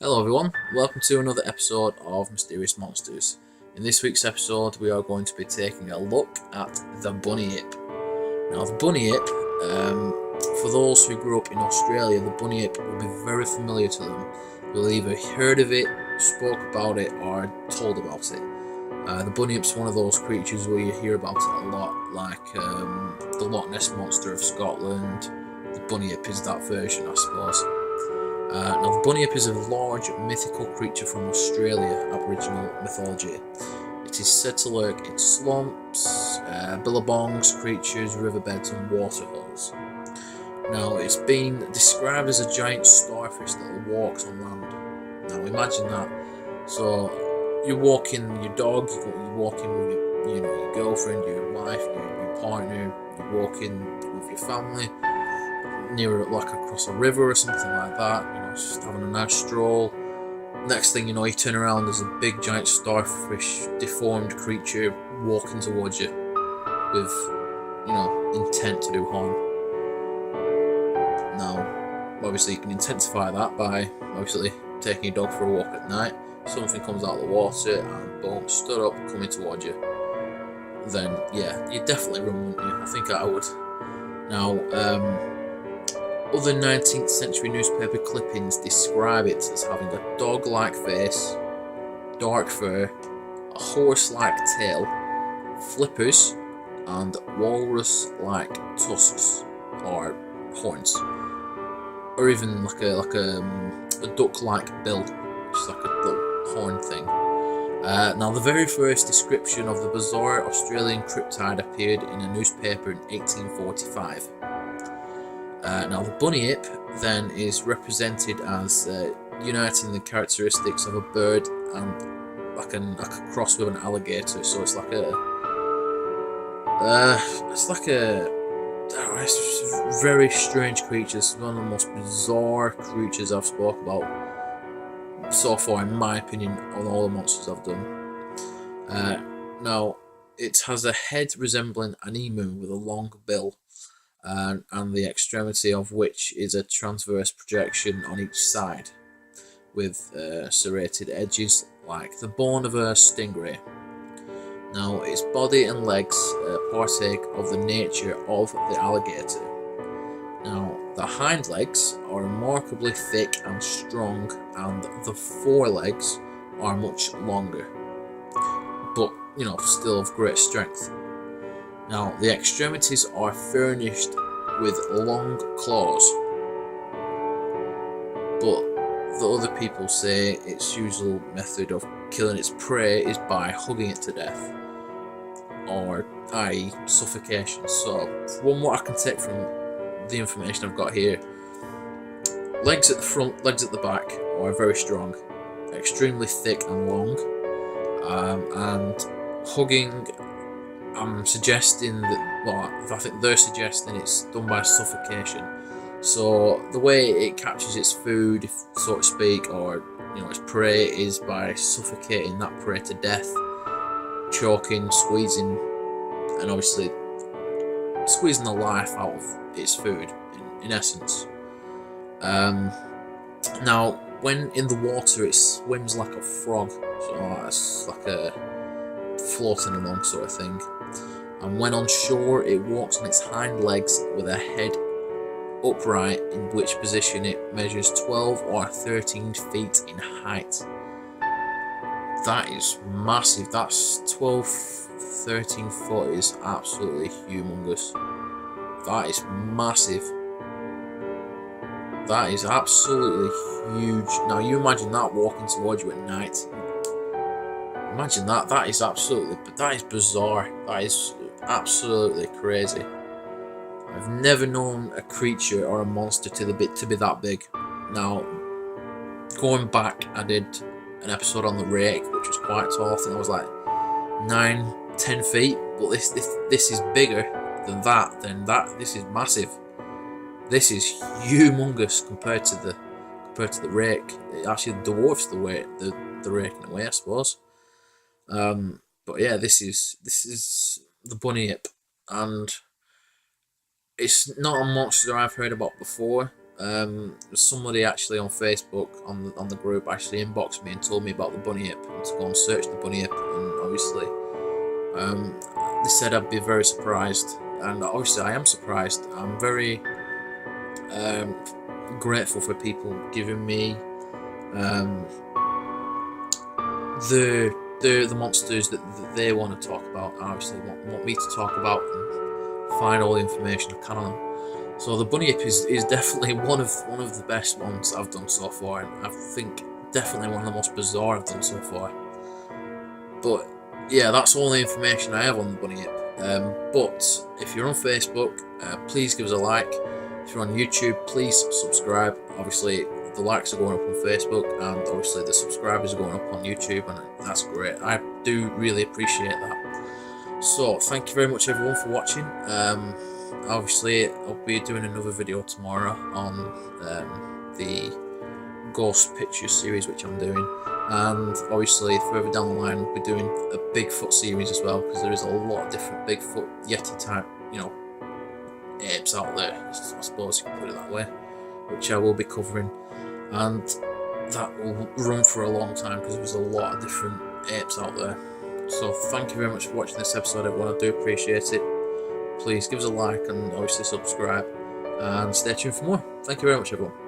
Hello everyone, welcome to another episode of Mysterious Monsters. In this week's episode we are going to be taking a look at the Bunyip. Now the Bunyip, for those who grew up in Australia, the Bunyip will be very familiar to them. You'll either heard of it, spoke about it, or told about it. The Bunyip's one of those creatures where you hear about it a lot, like the Loch Ness Monster of Scotland. The Bunyip is that version, I suppose. Now, the Bunyip is a large mythical creature from Australia Aboriginal mythology. It is said to lurk in swamps, billabongs, creatures, riverbeds, and waterholes. Now, it's been described as a giant starfish that walks on land. Now, imagine that. So, you're walking your dog, you're walking with your girlfriend, your wife, your partner, you're walking with your family near like across a river or something like that, just having a nice stroll. Next thing you know, you turn around, there's a big giant starfish, deformed creature walking towards you with, intent to do harm. Now, obviously you can intensify that by obviously taking your dog for a walk at night. Something comes out of the water and boom, stood up, coming towards you. Then yeah, you'd definitely run, wouldn't you? I think I would. Now, other 19th century newspaper clippings describe it as having a dog-like face, dark fur, a horse-like tail, flippers, and walrus-like tusks or horns, or even like a duck-like bill, which is like a little horn thing. Now, the very first description of the bizarre Australian cryptid appeared in a newspaper in 1845. Now the Bunyip then is represented as uniting the characteristics of a bird and like a cross with an alligator. So it's like it's very strange creature. It's one of the most bizarre creatures I've spoke about so far, in my opinion, on all the monsters I've done. Now it has a head resembling an emu with a long bill. And the extremity of which is a transverse projection on each side, with serrated edges like the bone of a stingray. Now, its body and legs partake of the nature of the alligator. Now, the hind legs are remarkably thick and strong, and the forelegs are much longer, but still of great strength. Now, the extremities are furnished with long claws, but the other people say its usual method of killing its prey is by hugging it to death, or i.e. suffocation. So, from what I can take from the information I've got here, legs at the front, legs at the back are very strong, extremely thick and long, and hugging, I'm suggesting that, I think they're suggesting it's done by suffocation. So the way it captures its food, so to speak, or its prey, is by suffocating that prey to death, choking, squeezing, and obviously squeezing the life out of its food, in essence. Now, when in the water, it swims like a frog, so it's like a floating along sort of thing. And when on shore, it walks on its hind legs with a head upright, in which position it measures 12 or 13 feet in height. That is massive. That's 12, 13 foot is absolutely humongous. That is massive. That is absolutely huge. Now you imagine that walking towards you at night. Imagine that. That is bizarre. That is absolutely crazy. I've never known a creature or a monster to be that big. Now, going back, I did an episode on the rake, which was quite tall. I think it was like 9-10 feet. But this is bigger than that. This is massive. This is humongous compared to the rake. It actually dwarfs the rake in a way, I suppose. But yeah, this is the Bunyip, and it's not a monster I've heard about before. Somebody actually on Facebook on the group actually inboxed me and told me about the Bunyip and to go and search the Bunyip, and obviously they said I'd be very surprised, and obviously I am surprised. I'm very grateful for people giving me the monsters that they want to talk about, and obviously want me to talk about and find all the information I can on them. So the Bunyip is definitely one of the best ones I've done so far, and I think definitely one of the most bizarre I've done so far. But yeah, that's all the information I have on the Bunyip. But if you're on Facebook, please give us a like. If you're on YouTube, please subscribe. Obviously, the likes are going up on Facebook, and obviously the subscribers are going up on YouTube, and that's great. I do really appreciate that. So thank you very much everyone for watching. Obviously I'll be doing another video tomorrow on the Ghost Pictures series which I'm doing, and obviously further down the line we'll be doing a Bigfoot series as well, because there is a lot of different Bigfoot Yeti type, apes out there, I suppose you can put it that way, which I will be covering, and that will run for a long time because there's a lot of different apes out there. So thank you very much for watching this episode everyone, I do appreciate it. Please give us a like and obviously subscribe, and stay tuned for more. Thank you very much everyone.